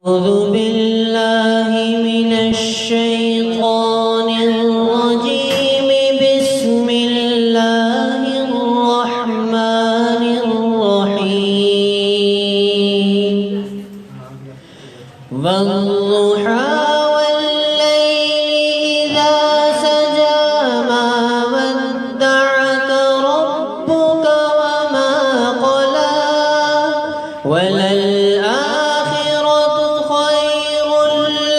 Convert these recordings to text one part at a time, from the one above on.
أعوذ بالله من الشيطان الرجيم بسم الله الرحمن الرحيم والضحى والليل إذا سجى ما ودعك ربك وما قلى وللآخرة خير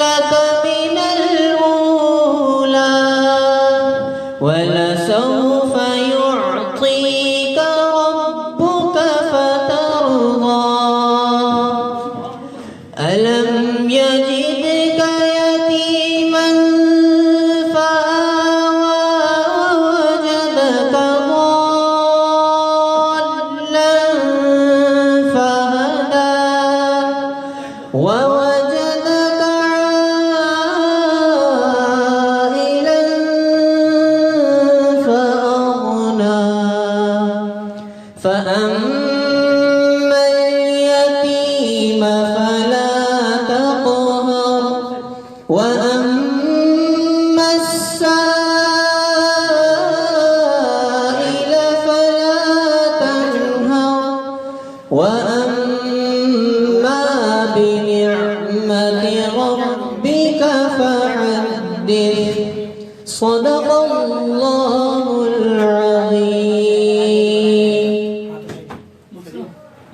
لك من الأولى ولسوف يعطيك ربك فترضى ألم يجدك يتيما فآوى ووجدك ضالا فهدى ووجدك عائلا فأغنى فأما اليتيم فلا تقهر وأما السائل فلا تنهر وأما بنعمة ربك فحدث صدق الله العظيم.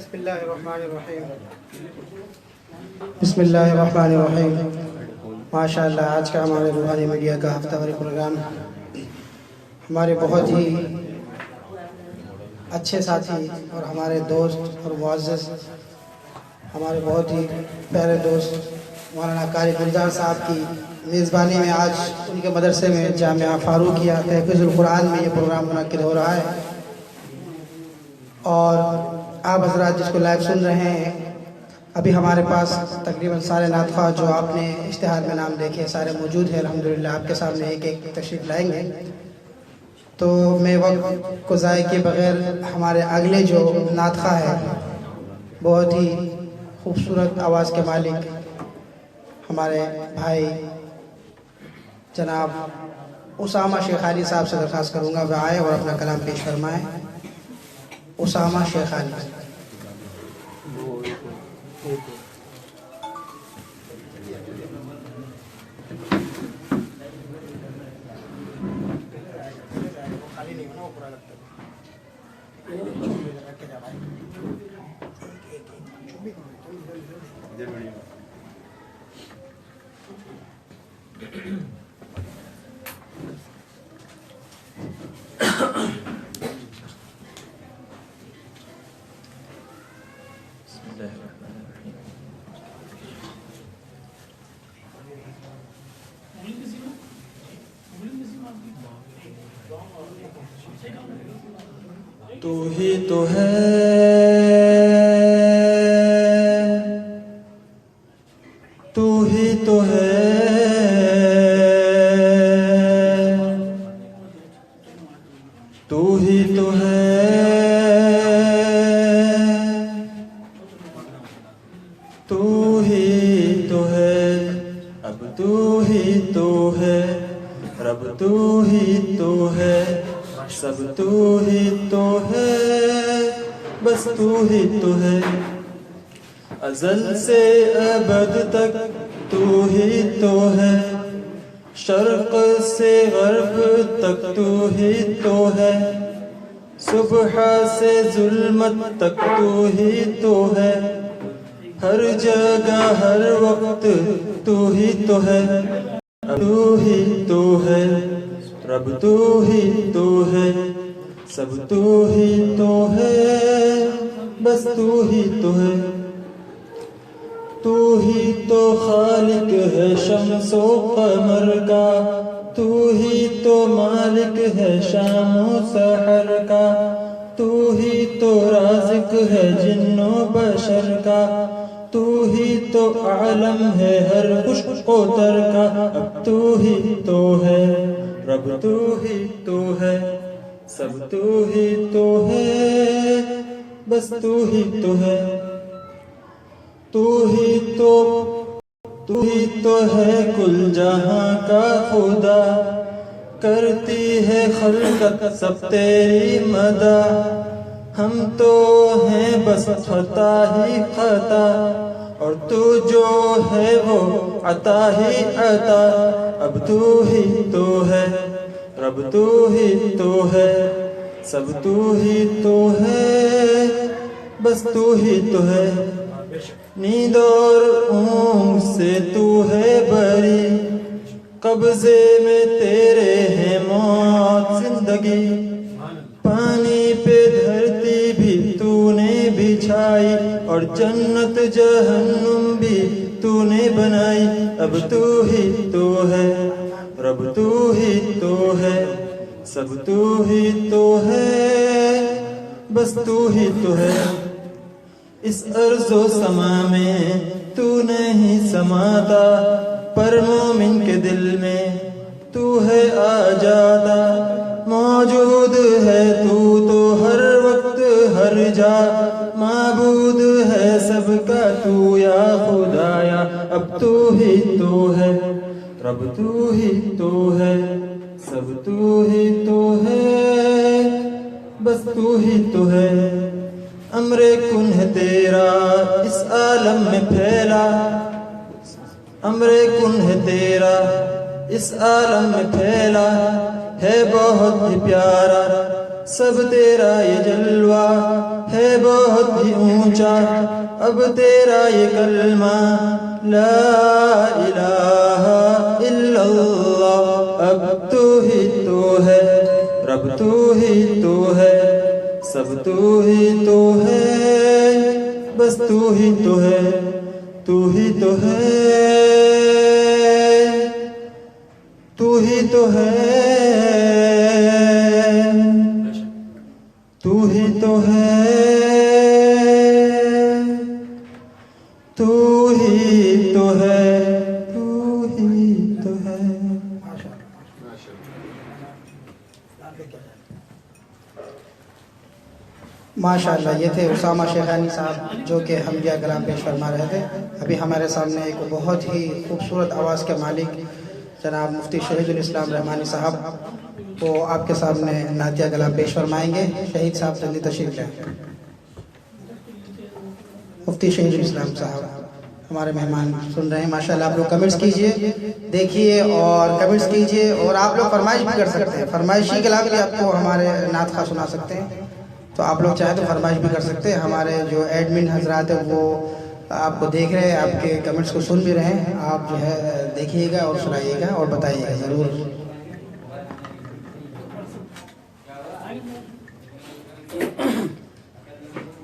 بسم اللہ الرحمن الرحیم بسم اللہ الرحمن الرحیم ماشاء اللہ آج کا ہمارے روحانی میڈیا کا ہفتہ واری پروگرام ہمارے بہت ہی اچھے ساتھی اور ہمارے دوست اور معزز ہمارے بہت ہی پیارے دوست مولانا قاری گلزار صاحب کی میزبانی میں آج ان کے مدرسے میں جامعہ فاروقیہ تحفیظ القرآن میں یہ پروگرام منعقد ہو رہا ہے، اور آپ حضرات جس کو لائیو سن رہے ہیں، ابھی ہمارے پاس تقریباً سارے نعت خواہ جو آپ نے اشتہار میں نام دیکھے سارے موجود ہیں، الحمدللہ آپ کے سامنے ایک ایک تشریف لائیں گے۔ تو میں وقت کو ضائع کیے بغیر ہمارے اگلے جو نعت خواہ ہیں، بہت ہی خوبصورت آواز کے مالک ہمارے بھائی جناب اسامہ شیخانی صاحب سے درخواست کروں گا وہ آئے اور اپنا کلام پیش فرمائیں۔ اسامہ شیخانی۔ تو ہی تو ہے، تو ہی تو ہے، تو ہی تو ہے، تو ہی تو ہے، اب تو ہی تو ہے، رب تو ہی تو ہے، سب تو ہی تو ہے، بس تو ہی تو ہے، ازل سے ابد تک تو ہی تو ہے، شرق سے غرب تک تو ہی تو ہے، صبح سے ظلمت تک تو ہی تو ہے، ہر جگہ ہر وقت تو ہی تو ہے، تو ہی تو ہے، رب تو ہی تو ہے، سب تو ہی تو ہے، بس تو ہی تو ہے، تو ہی تو خالق ہے شمس و قمر کا، تو ہی تو مالک ہے شام و سحر کا، تو ہی تو رازق ہے جن و بشر کا، تو ہی تو عالم ہے ہر خشک و تر کا، اب تو ہی تو ہے، رب تو ہی تو ہے، سب تو ہی تو ہے، بس تو ہی تو ہے، تو ہی تو ہے کل جہاں کا خدا، کرتی ہے خلقت سب تیری مدح، ہم تو ہیں بس خطا ہی خطا، اور تو جو ہے وہ عطا ہی عطا، اب تو ہی تو ہے، رب تو ہی تو ہے، سب تو ہی تو ہے، بس تو ہی تو ہے، نیند اور اونگ سے تو ہے بری، قبضے میں تیرے ہے موت زندگی، پانی پہ دھرتی بھی تو نے بچھائی، اور جنت جہنم بھی تو نے بنائی، اب تو ہی تو ہے، رب تو ہی تو ہے، سب تو ہی تو ہے، بس تو ہی تو ہے، اس ارض و سما میں تو نہیں سماتا، پر مومن کے دل میں تو ہے آ جاتا، موجود ہے تو ہر وقت ہر جا، معبود ہے سب کا تو یا خدایا، اب تو ہی تو ہے، رب تو ہی تو ہے، سب تو ہی تو ہے، بس تو ہی تو ہے، امر کن ہے تیرا اس عالم میں پھیلا، امر کن ہے تیرا اس عالم میں پھیلا، ہے بہت ہی پیارا سب تیرا یہ جلوہ، ہے بہت ہی اونچا پہنچا اب تیرا یہ کلمہ لا الہ الا اللہ. اب تو ہی تو ہے رب، تو ہی تو ہے سب، تو ہی تو ہے بس، تو ہی تو ہے، تو ہی تو ہے، تو ہی تو ہے، تو ہی تو ہے، تو ہی تو ہے، تو ہی تو ہے. ماشاءاللہ. یہ تھے اسامہ شیخانی صاحب جو کہ حمدیہ کلام پیش فرما رہے تھے. ابھی ہمارے سامنے ایک بہت ہی خوبصورت آواز کے مالک جناب مفتی شہید الاسلام رحمانی صاحب وہ آپ کے سامنے نعتیہ کلام پیش فرمائیں گے. شہید صاحب جلدی تشریف لیں. مفتی شہید الاسلام صاحب ہمارے مہمان سن رہے ہیں. ماشاءاللہ آپ لوگ کمنٹس کیجئے، دیکھیے اور کمنٹس کیجئے، اور آپ لوگ فرمائش بھی کر سکتے ہیں. فرمائشی کلام بھی آپ کو ہمارے نعت خواہ سنا سکتے ہیں، تو آپ لوگ چاہیں تو فرمائش بھی کر سکتے ہیں. ہمارے جو ایڈمن حضرات ہیں وہ آپ کو دیکھ رہے ہیں، آپ کے کمنٹس کو سن بھی رہے ہیں. آپ جو ہے دیکھیے گا اور سنائیے گا اور بتائیے گا ضرور.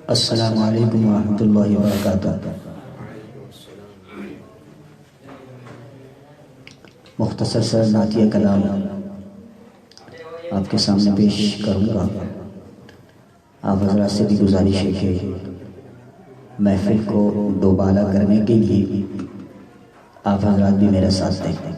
السلام علیکم ورحمۃ اللہ وبرکاتہ. مختصر سا نعتیہ کلام آپ کے سامنے پیش کروں گا. آپ حضرات سے بھی گزارش ہے کہ محفل کو دوبالا کرنے کے لیے آپ حضرات بھی میرا ساتھ دیں.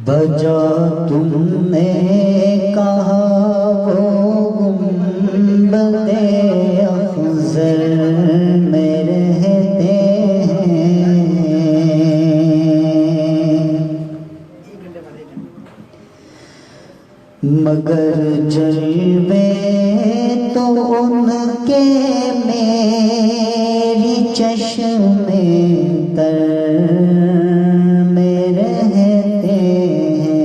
بجا تم نے کہا وہ گنبد افضل میں رہتے ہیں، مگر جلوے تو ان کے میری چشم تر میں رہتے ہیں.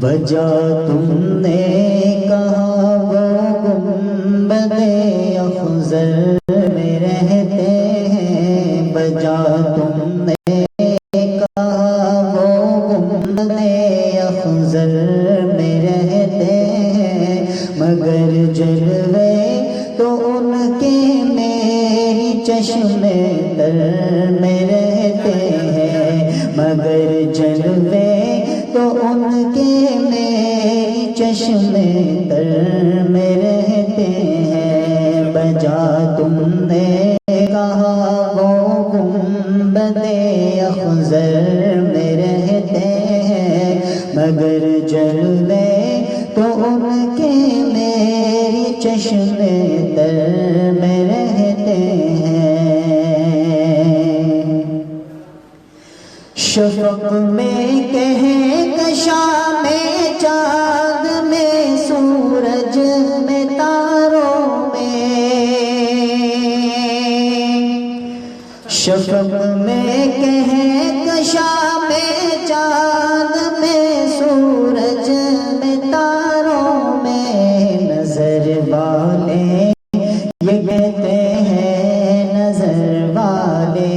بجا تم نے کہا وہ گنبد افضل میں رہتے ہیں، بجا تم نے افضل میں رہتے ہیں، مگر جلوے تو ان کے میری چشم تر میں رہتے ہیں، مگر جلوے تو ان کے میری چشم تر میں رہتے ہیں. بجا تم نے کہا وہ گنبد افضل میں رہتے ہیں، مگر جلوے تو ان کے میری چشم تر میں رہتے ہیں. شفق میں کہکشاں میں چاند میں سورج میں تاروں میں، شفق میں کہکشاں میں چاند میں سورج میں تاروں میں، نظر والے یہ کہتے ہیں، نظر والے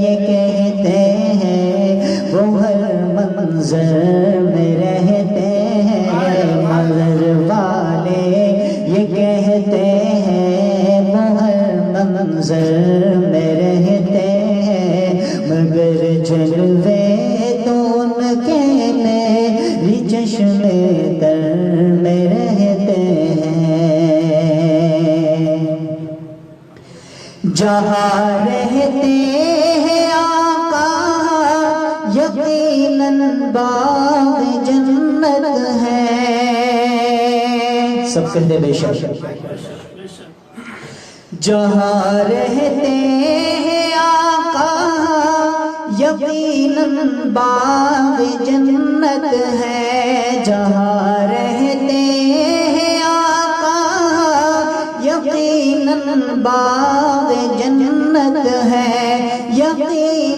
یہ کہتے ہیں وہ ہر منظر میں رہتے ہیں، نظر والے یہ کہتے ہیں وہ ہر منظر میں رہتے ہیں، مگر جلوے تو ان کے میری چشم تر میں رہتے ہیں. جہاں رہتے ہیں آقا یقیناً باغ جنت ہے. سب کہتے بے شک. جہاں رہتے ہیں آقا یقیناً باغ جنت ہے، جہاں رہتے ہیں آقا یقیناً باغ جنت ہے، یقیناً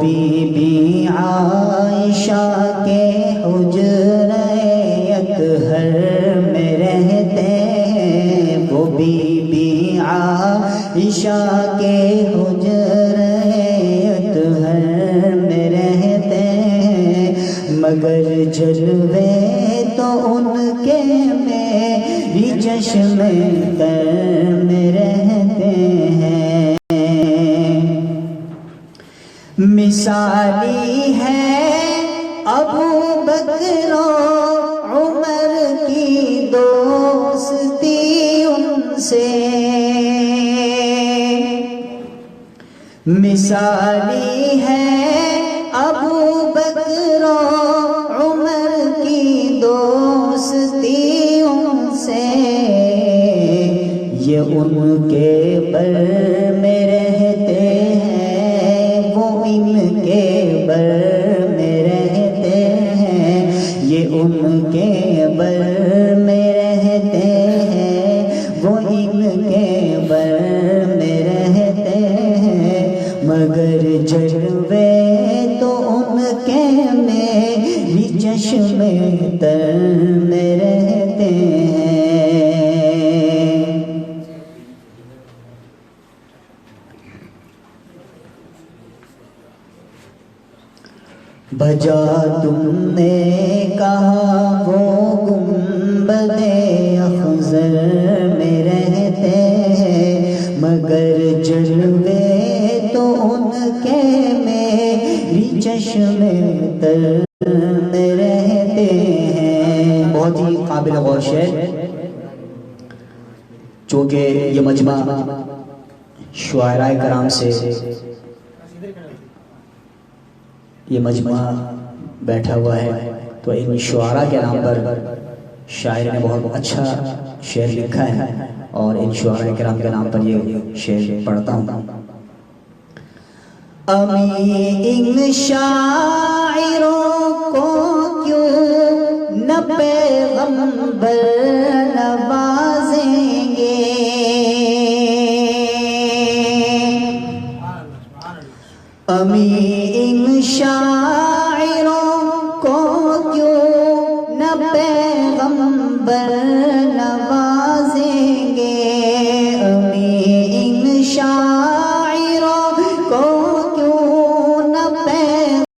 بی بی عائشہ کے حجرہ اطہر میں رہتے ہیں، وہ بی بی عائشہ کے حجرہ اطہر میں رہتے ہیں، مگر جلوے تو ان کے میری چشم تر میں رہتے ہیں۔ مثالی ہے ابو بکر و عمر کی دوستی ان سے، مثالی ہے ابو بکر و عمر کی دوستی ان سے، یہ ان کے بر میں رہتے ہیں، وہ ان کے بر میں رہتے ہیں، یہ ان کے بر میں رہتے ہیں، وہ ان کے بر میں رہتے ہیں، مگر جلوے تو ان کے میری چشم تر میں رہتے ہیں۔ بجا تم نے کہا وہ گنبد اخضر میں رہتے ہیں، مگر جلوے تو ان کے میری چشم تر میں رہتے ہیں۔ بہت ہی قابل غور شعر، چونکہ یہ مجمع شعراء کرام سے یہ مجمع بیٹھا ہوا ہے، تو ان شعراء کے نام پر شاعر نے بہت اچھا شعر لکھا ہے، اور ان شعراء کرام کے نام پر یہ شعر پڑھتا ہوں۔ امی ان شاعروں کو کیوں نہ پیغمبر نوازیں گے، امی ان شاعروں